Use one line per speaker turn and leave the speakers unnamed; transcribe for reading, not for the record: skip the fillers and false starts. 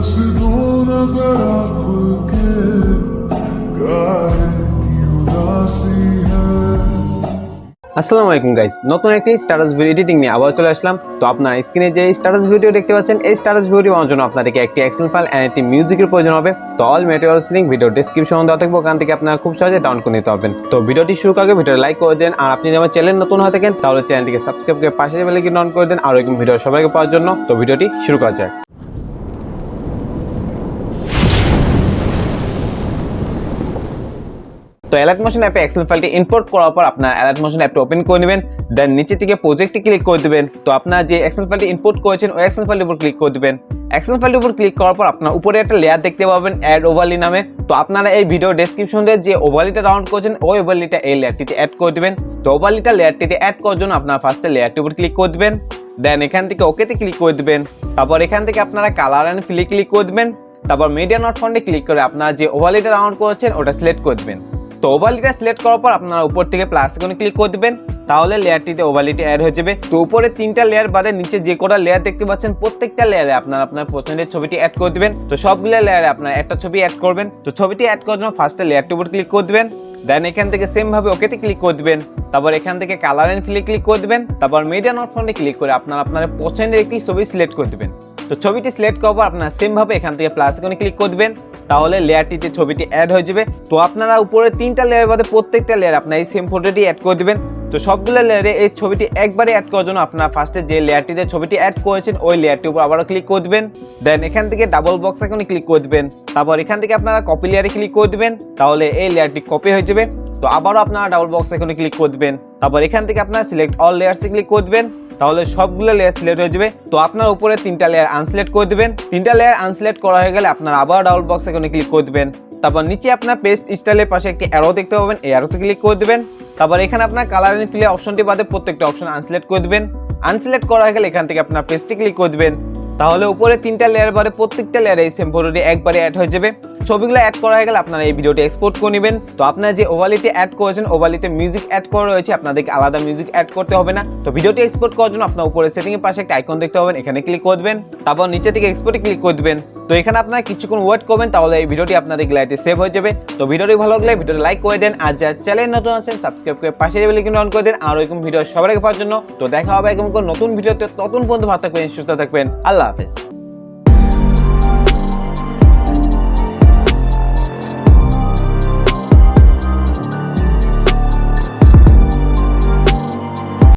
আসসালামু আলাইকুম গাইস, নতুন একটি স্ট্যাটাস ভিডিও এডিটিং নিয়ে আবার চলে আসলাম। তো আপনারা স্ক্রিনে যে স্ট্যাটাস ভিডিও দেখতে পাচ্ছেন, এই স্ট্যাটাস ভিডিও বানানোর জন্য আপনাদেরকে একটি এক্সেল ফাইল এন্ড একটি মিউজিকের প্রয়োজন হবে। তো অল ম্যাটেরিয়ালস লিংক ভিডিও ডেসক্রিপশনে দেওয়া থাকবে, ওখান থেকে আপনারা খুব সহজে ডাউনলোড করে নিতে পারবেন। তো ভিডিওটি শুরু করার আগে ভিডিওটি লাইক করে দেন, আর আপনি যদি আমার চ্যানেল নতুন হয়ে থাকেন তাহলে চ্যানেলটিকে সাবস্ক্রাইব করে পাশে বেল আইকন অন করে দেন, আর এরকম ভিডিও সবাইকে পাওয়ার জন্য। তো ভিডিওটি শুরু করা যাক। তো alightmotion অ্যাপে এক্সেল ফাইলটি ইম্পোর্ট করার পর আপনার alightmotion অ্যাপটি ওপেন করে নেবেন, দেন নিচে থেকে প্রজেক্টে ক্লিক করে দিবেন। তো আপনারা যে এক্সেল ফাইলটি ইম্পোর্ট করেছেন ওই এক্সেল ফাইলের উপর ক্লিক করে দিবেন। এক্সেল ফাইলের উপর ক্লিক করার পর আপনার উপরে একটা লেয়ার দেখতে পাবেন অ্যাড ওভারলি নামে। তো আপনারা এই ভিডিও ডেসক্রিপশনে যে ওভারলিটা ডাউনলোড করেছেন ওই ওভারলিটা এই লেয়ারটিতে অ্যাড করে দিবেন। তো ওভারলিটা লেয়ারটিতে অ্যাড করার জন্য আপনারা ফার্স্টে লেয়ারটির উপর ক্লিক করে দিবেন, দেন এখান থেকে ওকেতে ক্লিক করে দিবেন। তারপর এখান থেকে আপনারা কালার এন্ড ফিলে ক্লিক করে দিবেন। তারপর মিডিয়া নট ফন্টে ক্লিক করে আপনারা যে ওভারলিটা ডাউনলোড করেছেন ওটা সিলেক্ট করে দিবেন। তো ওভারলিটা সিলেক্ট করার পর আপনারা উপর থেকে প্লাস আইকনে ক্লিক করে দিবেন, তাহলে লেয়ারটিতে ওভারলিটি অ্যাড হয়ে যাবে। তো উপরে তিনটা লেয়ার বাদে নিচে যে কোটা লেয়ার দেখতে পাচ্ছেন প্রত্যেকটা লেয়ারে আপনারা আপনার পছন্দের ছবিটি অ্যাড করে দিবেন। তো সবগুলো লেয়ারে আপনারা একটা ছবি অ্যাড করবেন। তো ছবিটি অ্যাড করার জন্য ফার্স্টে লেয়ারটির উপর ক্লিক করে দিবেন, দেন এখান থেকে সেম ভাবে ওকেতে ক্লিক করে দিবেন। তারপর এখান থেকে কালার এন্ড ফিলে ক্লিক করে দিবেন। তারপর মিডিয়া নট ফন্টে ক্লিক করে আপনারা আপনার পছন্দের একটি ছবি সিলেক্ট করে দিবেন। তো ছবিটি সিলেক্ট করার পর আপনারা সেম ভাবে এখান থেকে প্লাস আইকনে ক্লিক করে দিবেন, তাহলে লেয়ারটিতে ছবিটি অ্যাড হয়ে যাবে। তো আপনারা উপরে তিনটা লেয়ার বাদে প্রত্যেকটা লেয়ার আপনারা এই সেম ফটোটি অ্যাড করে দিবেন। তো সবগুলো লেয়ারে এই ছবিটি একবারে অ্যাড করার জন্য আপনারা ফার্স্টে যে লেয়ারটিতে ছবিটি অ্যাড করেছেন ওই লেয়ারটির উপর আবারও ক্লিক করে দিবেন, দেন এখান থেকে ডাবল বক্স আইকনে ক্লিক করে দিবেন। তারপর এখান থেকে আপনারা কপি লেয়ারে ক্লিক করে দিবেন, তাহলে এই লেয়ারটি কপি হয়ে যাবে। তো আবারও আপনারা ডাবল বক্স আইকনে ক্লিক করে দিবেন। তারপর এখান থেকে আপনারা সিলেক্ট অল লেয়ারসে ক্লিক করে দিবেন, তাহলে সবগুলো লেয়ার সিলেক্ট হয়ে যাবে। তো আপনার উপরে তিনটা লেয়ার আনসিলেক্ট করে দিবেন। তিনটা লেয়ার আনসিলেক্ট করা হয়ে গেলে আপনারা আবার ডাবল বক্স আইকনে ক্লিক করে দিবেন। তারপর নিচে আপনার পেস্ট স্টাইলের পাশে একটি অ্যারো দেখতে পাবেন, এই অ্যারোতে ক্লিক করে দিবেন। তারপর এখানে আপনার কালার এন্ড ফিলে অপশনটি বাদে প্রত্যেকটা অপশন আনসিলেক্ট করে দিবেন। আনসিলেক্ট করা হয়ে গেলে এখান থেকে আপনার পেস্টে ক্লিক করে দিবেন, তাহলে উপরে তিনটা লেয়ার বাদে প্রত্যেকটা লেয়ারে এই সেম ফটোটি একবারে অ্যাড হয়ে যাবে। ছবিগুলো অ্যাড করা হয়ে গেলে আপনারা এই ভিডিওটি এক্সপোর্ট করে নেবেন। তো আপনারা যে ওভারলিতে অ্যাড করেছেন ওভারলিতে মিউজিক অ্যাড করা রয়েছে, আপনাদেরকে আলাদা মিউজিক অ্যাড করতে হবে না। তো ভিডিওটি এক্সপোর্ট করার জন্য আপনার উপরে সেটিং এর পাশে একটা আইকন দেখতে পাবেন, এখানে ক্লিক করে দিবেন। তারপর নিচে থেকে এক্সপোর্টে ক্লিক করে দিবেন। তো এখানে আপনারা কিছুক্ষণ ওয়েট করবেন, তাহলে এই ভিডিওটি আপনাদের গ্যালারিতে সেভ হয়ে যাবে। তো ভিডিওটি ভালো লাগলে ভিডিওটি লাইক করে দেন, আর যারা চ্যানেল নতুন আছেন সাবস্ক্রাইব করে পাশে বেল আইকন অন করে দেন, আর এরকম ভিডিও সবার আগে পাওয়ার জন্য। তো দেখা হবে এরকম নতুন ভিডিওতে, ততক্ষণ পর্যন্ত ভালো থাকবেন, সুস্থ থাকবেন, আল্লাহ হাফেজ।